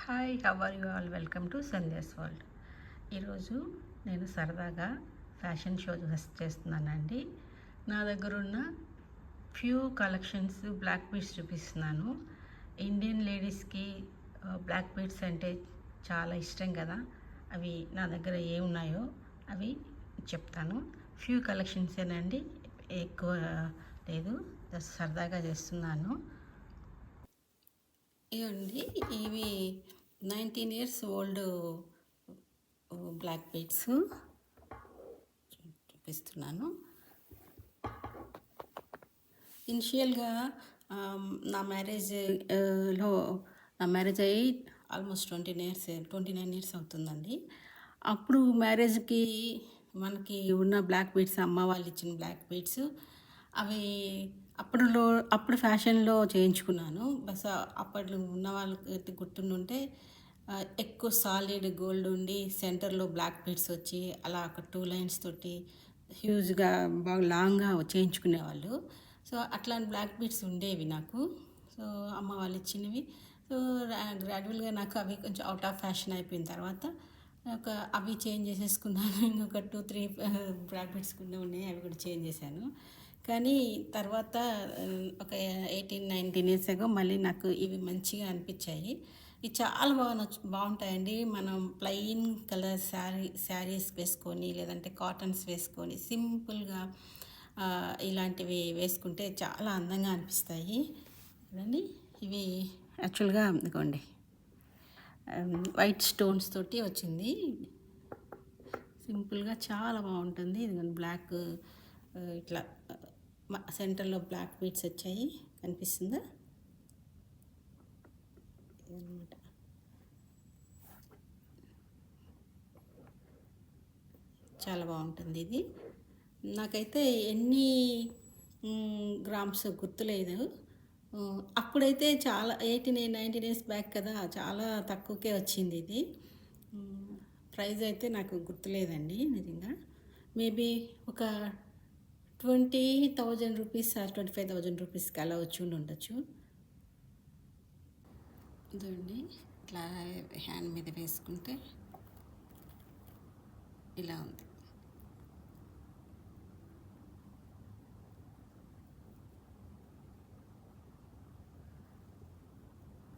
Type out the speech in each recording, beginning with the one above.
Hi, how are you all? Welcome to Sandhya's world. ఈరోజు నేను సరదాగా ఫ్యాషన్ షో చేస్తున్నానండి. నా దగ్గర ఉన్న ఫ్యూ కలెక్షన్స్ బ్లాక్ బీడ్స్ చూపిస్తున్నాను. ఇండియన్ లేడీస్కి బ్లాక్ బీడ్స్ అంటే చాలా ఇష్టం కదా. అవి నా దగ్గర ఏమున్నాయో అవి చెప్తాను. ఫ్యూ కలెక్షన్సేనండి, ఎక్కువ లేదు, జస్ట్ సరదాగా చేస్తున్నాను. ఇవ్వండి, ఇవి 19 ఇయర్స్ ఓల్డ్ బ్లాక్ బీడ్స్ చూపిస్తున్నాను. ఇనిషియల్గా నా మ్యారేజ్ అయ్యి ఆల్మోస్ట్ 29 ఇయర్స్ అవుతుందండి. అప్పుడు మ్యారేజ్కి మనకి ఉన్న బ్లాక్ బీడ్స్, అమ్మ వాళ్ళు ఇచ్చిన బ్లాక్ బీడ్స్, అవి అప్పుడు ఫ్యాషన్లో చేయించుకున్నాను. బస్ అప్పట్లో ఉన్న వాళ్ళకి గుర్తుండుంటే ఎక్కువ సాలిడ్ గోల్డ్ ఉండి సెంటర్లో బ్లాక్ బీడ్స్ వచ్చి అలా ఒక 2 లైన్స్ తోటి హ్యూజ్గా బాగా లాంగ్గా చేయించుకునేవాళ్ళు. సో అట్లాంటి బ్లాక్ బీడ్స్ ఉండేవి నాకు. సో అమ్మ వాళ్ళు ఇచ్చినవి. సో గ్రాడ్యువల్గా నాకు అవి కొంచెం అవుట్ ఆఫ్ ఫ్యాషన్ అయిపోయిన తర్వాత అవి చేంజ్ చేసేసుకున్నాను. ఇంకొక 2-3 బ్లాక్ బీడ్స్ కూడా ఉన్నాయి, అవి కూడా చేంజ్ చేశాను. కానీ తర్వాత ఒక 18-19 ఇయర్స్ అగో మళ్ళీ నాకు ఇవి మంచిగా అనిపించాయి. ఇవి చాలా బాగుంటాయండి. మనం ప్లెయిన్ కలర్ శారీస్ వేసుకొని, లేదంటే కాటన్స్ వేసుకొని సింపుల్గా ఇలాంటివి వేసుకుంటే చాలా అందంగా అనిపిస్తాయి. చూడండి, ఇవి యాక్చువల్గా ఇదిగోండి వైట్ స్టోన్స్ తోటి వచ్చింది. సింపుల్గా చాలా బాగుంటుంది. ఇదిగోండి బ్లాక్ ఇట్లా సెంటర్లో బ్లాక్ బీడ్స్ వచ్చాయి, కనిపిస్తుందా? ఇదన్నమాట. చాలా బాగుంటుంది ఇది. నాకైతే ఎన్ని గ్రామ్స్ గుర్తులేదు. అప్పుడైతే చాలా 18-19 ఇయర్స్ బ్యాక్ కదా, చాలా తక్కువకే వచ్చింది ఇది. ప్రైస్ అయితే నాకు గుర్తులేదండి నిజంగా. మేబీ ఒక 20,000 రూపీస్ ఆర్ 25,000 రూపీస్కి అలా వచ్చి ఉండొచ్చు. ఇదండి, ఇట్లా హ్యాండ్ మీద వేసుకుంటే ఇలా ఉంది.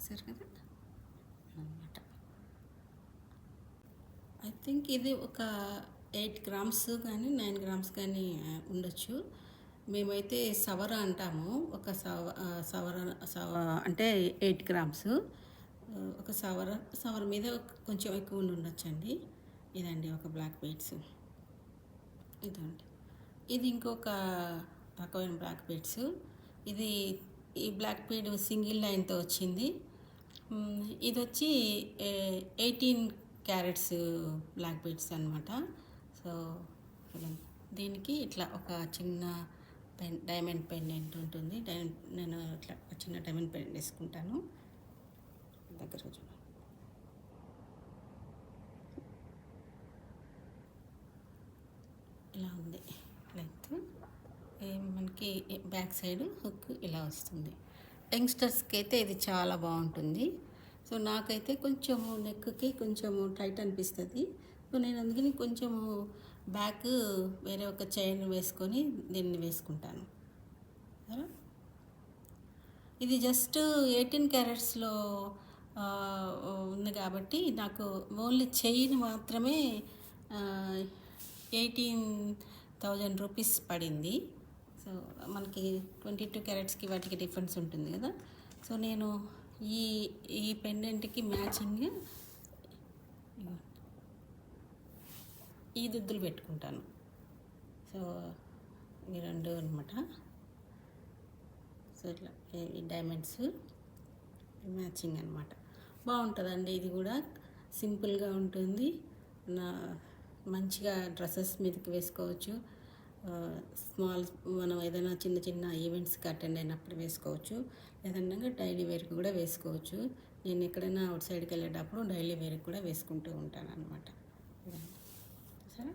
సరే కదా అన్నమాట. ఐ థింక్ ఇది ఒక 8 గ్రామ్స్ కానీ 9 గ్రామ్స్ కానీ ఉండొచ్చు. మేమైతే సవర అంటాము. ఒక సవర అంటే 8 గ్రామ్స్. ఒక సవర మీద కొంచెం ఎక్కువ ఉండొచ్చండి. ఇదండి ఒక బ్లాక్ బీడ్స్. ఇదండి, ఇది ఇంకొక రకమైన బ్లాక్ బీడ్స్. ఈ బ్లాక్ బీడ్ సింగిల్ లైన్తో వచ్చింది. ఇది వచ్చి 18 క్యారెట్స్ బ్లాక్ బీడ్స్ అనమాట. సో దీనికి ఇట్లా ఒక చిన్న డైమండ్ పెండెంట్ ఉంటుంది. నేను ఇట్లా చిన్న డైమండ్ పెండెంట్ వేసుకుంటాను. దగ్గర చూడండి, ఇలా ఉంది లెంత్. మనకి బ్యాక్ సైడ్ హుక్ ఇలా వస్తుంది. యంగ్స్టర్స్కి అయితే ఇది చాలా బాగుంటుంది. సో నాకైతే కొంచెము నెక్కి కొంచెము టైట్ అనిపిస్తుంది. సో నేను అందుకని కొంచెము బ్యాక్ వేరే ఒక చైన్ వేసుకొని దీన్ని వేసుకుంటాను. ఇది జస్ట్ 18 క్యారెట్స్లో ఉంది కాబట్టి నాకు ఓన్లీ చైన్ మాత్రమే 18,000 రూపీస్ పడింది. సో మనకి 22 క్యారెట్స్కి వాటికి డిఫరెన్స్ ఉంటుంది కదా. సో నేను ఈ పెండెంట్కి మ్యాచింగ్ ఈ దుద్దులు పెట్టుకుంటాను. సో ఈ రెండు అనమాట. సో ఇట్లా ఈ డైమండ్స్ మ్యాచింగ్ అనమాట. బాగుంటుందండి. ఇది కూడా సింపుల్గా ఉంటుంది. మంచిగా డ్రెస్సెస్ మీదకి వేసుకోవచ్చు. మనం ఏదైనా చిన్న చిన్న ఈవెంట్స్కి అటెండ్ అయినప్పుడు వేసుకోవచ్చు. లేదంటే డైలీ వేర్కి కూడా వేసుకోవచ్చు. నేను ఎక్కడైనా అవుట్ సైడ్కి వెళ్ళేటప్పుడు డైలీ వేర్కి కూడా వేసుకుంటూ ఉంటాను అనమాట. సరే,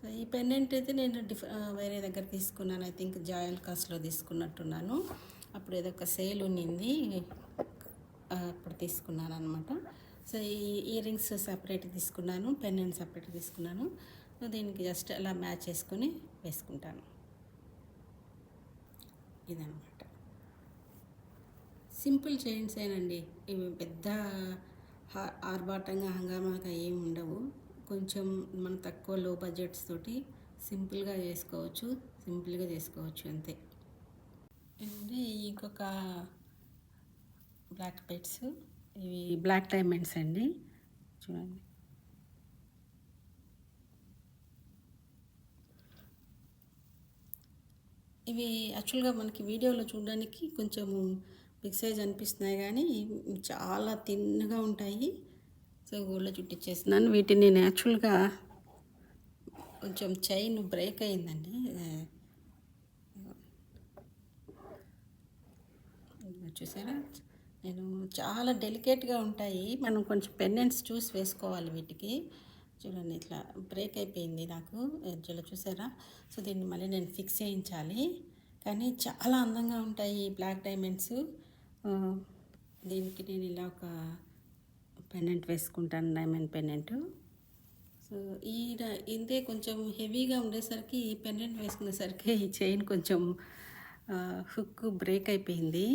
సో ఈ పెండెంట్ అయితే నేను వేరే దగ్గర తీసుకున్నాను. ఐ థింక్ జాయల్ కాస్ట్లో తీసుకున్నట్టున్నాను. అప్పుడు ఏదో ఒక సేల్ ఉన్నింది, అప్పుడు తీసుకున్నాను అనమాట. సో ఈ ఇయర్ రింగ్స్ సపరేట్ తీసుకున్నాను, పెండెంట్ సపరేట్ తీసుకున్నాను. సో దీనికి జస్ట్ అలా మ్యాచ్ చేసుకొని వేసుకుంటాను. ఇదనమాట. సింపుల్ చైన్సేనండి. ఇవి పెద్ద ఆర్భాటంగా హంగామాగా ఏమి ఉండవు. కొంచెం మన తక్కువ లో బడ్జెట్స్ తోటి సింపుల్గా చేసుకోవచ్చు అంతే. ఇది ఇంకొక బ్లాక్ బెడ్స్, ఇవి బ్లాక్ డైమండ్స్ అండి, చూడండి. ఇవి యాక్చువల్గా మనకి వీడియోలో చూడడానికి కొంచెము బిగ్ సైజ్ అనిపిస్తున్నాయి, కానీ చాలా థిన్గా ఉంటాయి. సో గోల్డ్లో చుట్టించేస్తున్నాను వీటిని. నేను యాక్చువల్గా కొంచెం చైన్ బ్రేక్ అయిందండి, చూసారా. నేను చాలా డెలికేట్గా ఉంటాయి, మనం కొంచెం పెండెంట్స్ చూసి వేసుకోవాలి వీటికి. చూడండి ఇట్లా బ్రేక్ అయిపోయింది నాకు ఎడ్జ్లో, చూసారా. సో దీన్ని మళ్ళీ నేను ఫిక్స్ చేయించాలి. కానీ చాలా అందంగా ఉంటాయి ఈ బ్లాక్ డైమండ్స్. దీనికి నేను ఇలా ఒక పెండెంట్ వేసుకుంటాను, డైమండ్ పెండెంట్. సో ఇదే కొంచెం హెవీగా ఉండేసరికి ఈ పెండెంట్ వేసుకునేసరికి ఈ చైన్ కొంచెం హుక్ బ్రేక్ అయిపోయింది.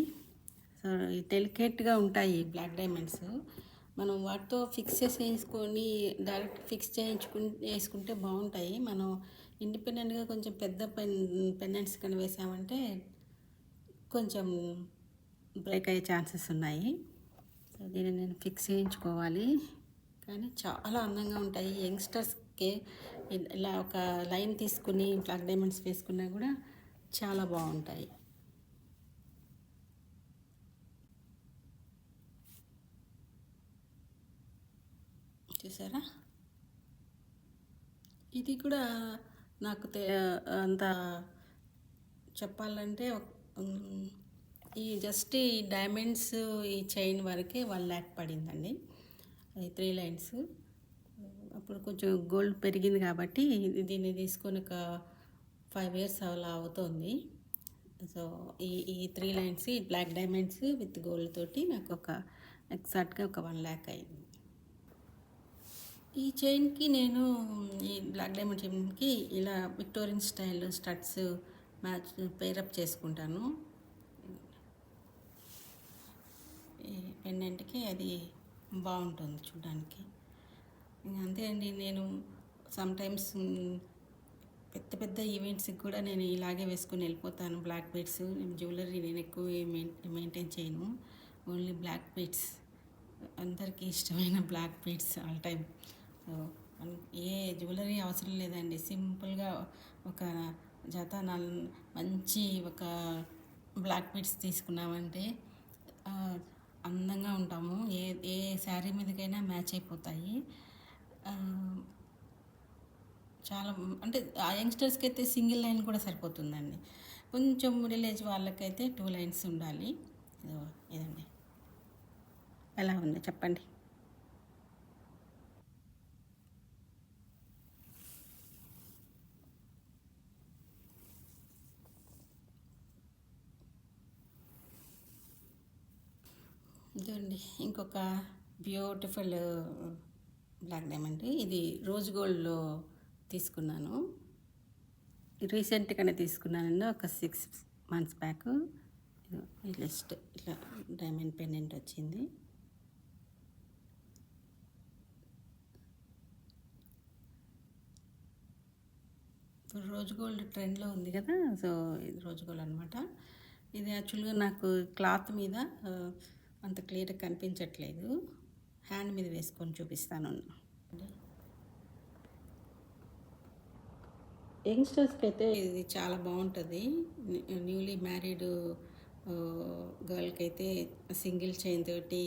సో డెలికేట్గా ఉంటాయి బ్లాక్ డైమండ్స్. మనం వాటితో ఫిక్స్ చేసేసుకొని డైరెక్ట్ ఫిక్స్ వేసుకుంటే బాగుంటాయి. మనం ఇండిపెండెంట్గా కొంచెం పెద్ద పెండెంట్స్ కానీ వేసామంటే కొంచెం బ్రేక్ అయ్యే ఛాన్సెస్ ఉన్నాయి. సో దీన్ని నేను ఫిక్స్ చేయించుకోవాలి. కానీ చాలా అందంగా ఉంటాయి. యంగ్స్టర్స్కి ఇలా ఒక లైన్ తీసుకుని బ్లాక్ డైమండ్స్ వేసుకున్నా కూడా చాలా బాగుంటాయి. చూసారా. ఇది కూడా నాకు అంత చెప్పాలంటే ఈ జస్ట్ ఈ డైమండ్స్ ఈ చైన్ వరకే 1 lakh పడిందండి. అది 3 lines. అప్పుడు కొంచెం గోల్డ్ పెరిగింది కాబట్టి దీన్ని తీసుకొని ఒక 5 years అలా అవుతుంది. సో ఈ 3 lines ఈ బ్లాక్ డైమండ్స్ విత్ గోల్డ్ తోటి నాకు ఒక ఎగ్జాక్ట్గా ఒక 1 lakh అయింది. ఈ చైన్కి నేను ఈ బ్లాక్ డైమండ్ చైన్కి ఇలా Victorian style studs match pair up చేసుకుంటాను. ఈ పెండెంట్కి అది బాగుంటుంది చూడడానికి. అంతే అండి. నేను సమ్టైమ్స్ పెద్ద పెద్ద ఈవెంట్స్కి కూడా నేను ఇలాగే వేసుకొని వెళ్ళిపోతాను. బ్లాక్ బీడ్స్ జ్యువెలరీ నేను ఎక్కువ మెయింటైన్ చేయను, ఓన్లీ బ్లాక్ బీడ్స్. అందరికీ ఇష్టమైన black beads all time. So ఏ జ్యువెలరీ అవసరం లేదండి, సింపుల్గా ఒక జత మంచి ఒక బ్లాక్ బీడ్స్ తీసుకున్నామంటే అందంగా ఉంటాము. ఏ శారీ మీదకైనా మ్యాచ్ అయిపోతాయి. చాలా అంటే ఆ యంగ్స్టర్స్కి అయితే సింగిల్ లైన్ కూడా సరిపోతుందండి. కొంచెం మిడిల్ ఏజ్ వాళ్ళకైతే 2 lines ఉండాలి. ఇదండి. ఎలా ఉంది చెప్పండి. ఇదండి ఇంకొక బ్యూటిఫుల్ బ్లాక్ డైమండ్. ఇది రోజ్ గోల్డ్లో తీసుకున్నాను, రీసెంట్గానే తీసుకున్నానండి, ఒక 6 months బ్యాక్. జస్ట్ ఇట్లా డైమండ్ పెండెంట్ వచ్చింది. ఇప్పుడు రోజ్ గోల్డ్ ట్రెండ్లో ఉంది కదా, సో ఇది రోజ్ గోల్డ్ అనమాట. ఇది యాక్చువల్గా నాకు క్లాత్ మీద అంత క్లియర్గా కనిపించట్లేదు, హ్యాండ్ మీద వేసుకొని చూపిస్తాను. యంగ్స్టర్స్కి అయితే ఇది చాలా బాగుంటుంది. న్యూలీ మ్యారీడ్ గర్ల్కి అయితే సింగిల్ చైన్ తోటి,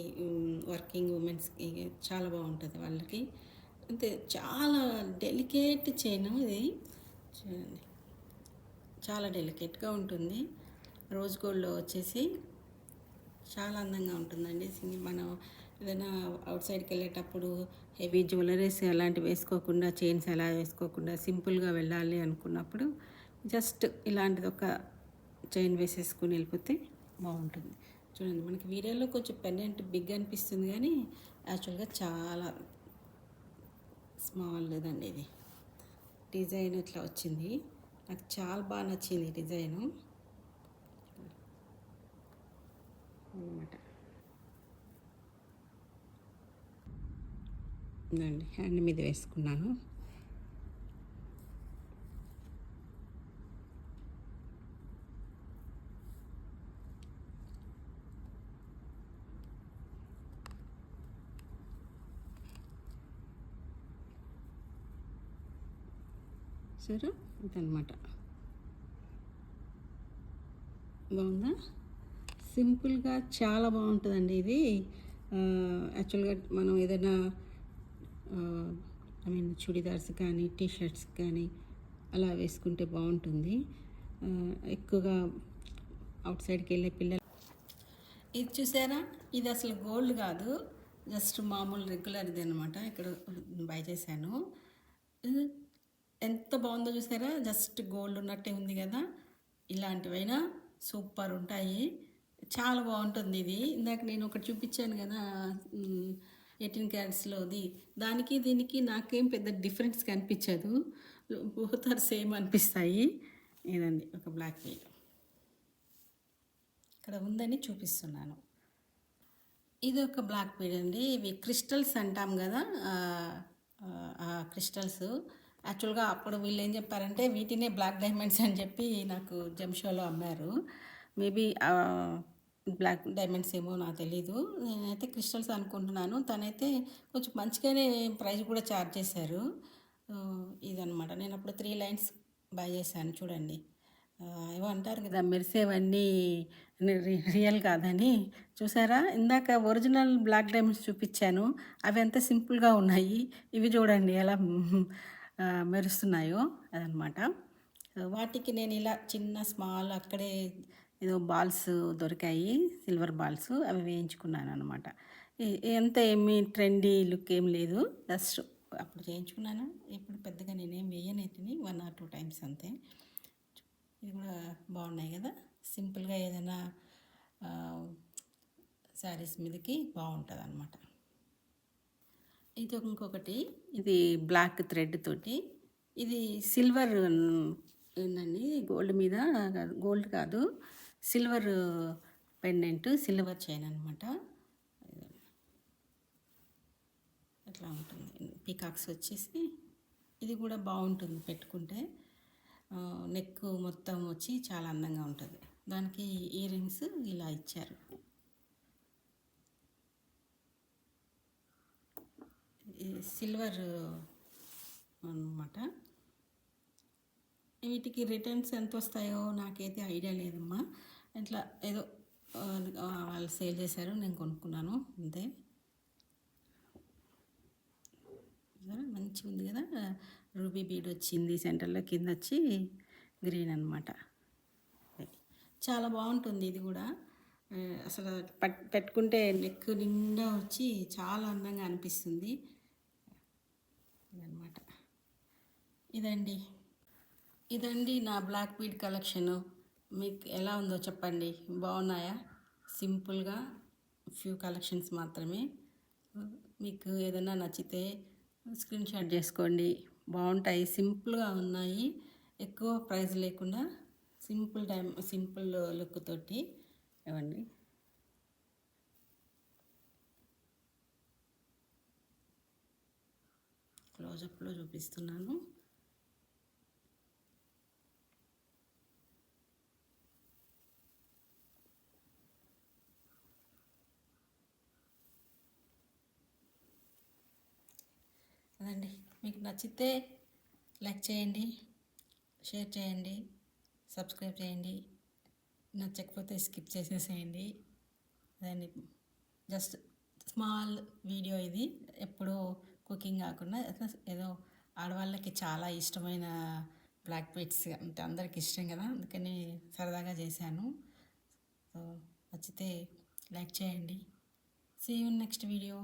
వర్కింగ్ ఉమెన్స్కి చాలా బాగుంటుంది వాళ్ళకి. అంటే చాలా డెలికేట్ చైన్ ఇది, చూడండి చాలా డెలికేట్గా ఉంటుంది. రోజ్ గోల్డ్లో వచ్చేసి చాలా అందంగా ఉంటుందండి. మనం ఏదైనా అవుట్ సైడ్కి వెళ్ళేటప్పుడు హెవీ జ్యువెలరీస్ అలాంటివి వేసుకోకుండా, చైన్స్ ఎలా వేసుకోకుండా సింపుల్గా వెళ్ళాలి అనుకున్నప్పుడు జస్ట్ ఇలాంటిది ఒక చైన్ వేసేసుకుని వెళ్ళిపోతే బాగుంటుంది. చూడండి, మనకి వీడియోలో కొంచెం పెండెంట్ బిగ్ అనిపిస్తుంది కానీ యాక్చువల్గా చాలా స్మాల్ లేదండి. ఇది డిజైన్ ఇట్లా వచ్చింది. నాకు చాలా బాగా నచ్చింది డిజైను అనమాట. ఇదండి, హ్యాండ్ మీద వేసుకున్నాను. సరే, ఇదనమాట. బాగుందా? సింపుల్గా చాలా బాగుంటుందండి ఇది. యాక్చువల్గా మనం ఏదైనా చుడిదార్స్ కానీ టీ షర్ట్స్ కానీ అలా వేసుకుంటే బాగుంటుంది. ఎక్కువగా అవుట్ సైడ్కి వెళ్ళే పిల్లలు. ఇది చూసారా, ఇది అసలు గోల్డ్ కాదు, జస్ట్ మామూలు రెగ్యులర్ది అనమాట. ఇక్కడ బై చేశాను. ఎంత బాగుందో చూసారా, జస్ట్ గోల్డ్ ఉన్నట్టే ఉంది కదా. ఇలాంటివైనా సూపర్ ఉంటాయి, చాలా బాగుంటుంది ఇది. ఇందాక నేను ఒకటి చూపించాను కదా 18 క్యారెట్స్లోది, దానికి దీనికి నాకేం పెద్ద డిఫరెన్స్ కనిపించదు, బోత్ ఆర్ సేమ్ అనిపిస్తాయి. ఇదండి ఒక బ్లాక్ బీడ్ ఇక్కడ ఉందని చూపిస్తున్నాను. ఇది ఒక బ్లాక్ బీడ్ అండి. ఇవి క్రిస్టల్స్ అంటాం కదా, క్రిస్టల్స్. యాక్చువల్గా అప్పుడు వీళ్ళు ఏం చెప్పారంటే వీటినే బ్లాక్ డైమండ్స్ అని చెప్పి నాకు జంషోలో అమ్మారు. మేబీ బ్లాక్ డైమండ్స్ ఏమో నాకు తెలీదు, నేనైతే క్రిస్టల్స్ అనుకుంటున్నాను. తనైతే కొంచెం మంచిగానే ప్రైస్ కూడా ఛార్జ్ చేశారు. ఇదనమాట. నేను అప్పుడు 3 లైన్స్ బై చేశాను. చూడండి, ఏమో అంటారు కదా మెరిసేవన్నీ రియల్ కాదని. చూసారా, ఇందాక ఒరిజినల్ బ్లాక్ డైమండ్స్ చూపించాను, అవి ఎంత సింపుల్గా ఉన్నాయి. ఇవి చూడండి ఎలా మెరుస్తున్నాయో అదనమాట. వాటికి నేను ఇలా చిన్న స్మాల్ అక్కడే ఏదో బాల్స్ దొరికాయి, సిల్వర్ బాల్స్, అవి వేయించుకున్నాను అనమాట. ఎంత ఏమి ట్రెండీ లుక్ ఏం లేదు, జస్ట్ అప్పుడు చేయించుకున్నాను. ఇప్పుడు పెద్దగా నేనేం వేయనైతిని, 1 or 2 టైమ్స్ అంతే. ఇది కూడా బాగున్నాయి కదా, సింపుల్గా ఏదైనా శారీస్ మీదకి బాగుంటుంది అనమాట. ఇది ఇంకొకటి, ఇది బ్లాక్ థ్రెడ్ తోటి, ఇది సిల్వర్ ఏందండి, గోల్డ్ మీద, గోల్డ్ కాదు, సిల్వర్ పెండెంట్, సిల్వర్ చైన్ అనమాట. అట్లా ఉంటుంది. పీకాక్స్ వచ్చేసి ఇది కూడా బాగుంటుంది పెట్టుకుంటే, నెక్ మొత్తం వచ్చి చాలా అందంగా ఉంటుంది. దానికి ఇయర్ రింగ్స్ ఇలా ఇచ్చారు. సిల్వర్ అన్నమాట. వీటికి రిటర్న్స్ ఎంత వస్తాయో నాకైతే ఐడియా లేదమ్మా. ఇట్లా ఏదో వాళ్ళు సేల్ చేశారు, నేను కొనుక్కున్నాను అంతే. మంచిగా ఉంది కదా, రూబీ బీడ్ వచ్చింది సెంటర్లో, కింద వచ్చి గ్రీన్ అనమాట. చాలా బాగుంటుంది ఇది కూడా. అసలు పెట్టుకుంటే నెక్ నిండా వచ్చి చాలా అందంగా అనిపిస్తుంది ఇదన్నమాట. ఇదండి నా బ్లాక్ బీడ్ కలెక్షను. మీకు ఎలా ఉందో చెప్పండి, బాగున్నాయా? సింపుల్గా ఫ్యూ కలెక్షన్స్ మాత్రమే. మీకు ఏదైనా నచ్చితే స్క్రీన్ షాట్ చేసుకోండి, బాగుంటాయి, సింపుల్గా ఉన్నాయి, ఎక్కువ ప్రైస్ లేకుండా సింపుల్ లుక్ తోటి ఇవ్వండి. క్లోజప్లో చూపిస్తున్నాను. అదండి, మీకు నచ్చితే లైక్ చేయండి, షేర్ చేయండి, సబ్స్క్రైబ్ చేయండి. నచ్చకపోతే స్కిప్ చేసేసేయండి. అదండి, జస్ట్ స్మాల్ వీడియో ఇది. ఎప్పుడూ కుకింగ్ కాకుండా ఏదో ఆడవాళ్ళకి చాలా ఇష్టమైన బ్లాక్ బీడ్స్ అంటే అందరికి ఇష్టం కదా, అందుకని సరదాగా చేశాను. సో నచ్చితే లైక్ చేయండి. See you next video.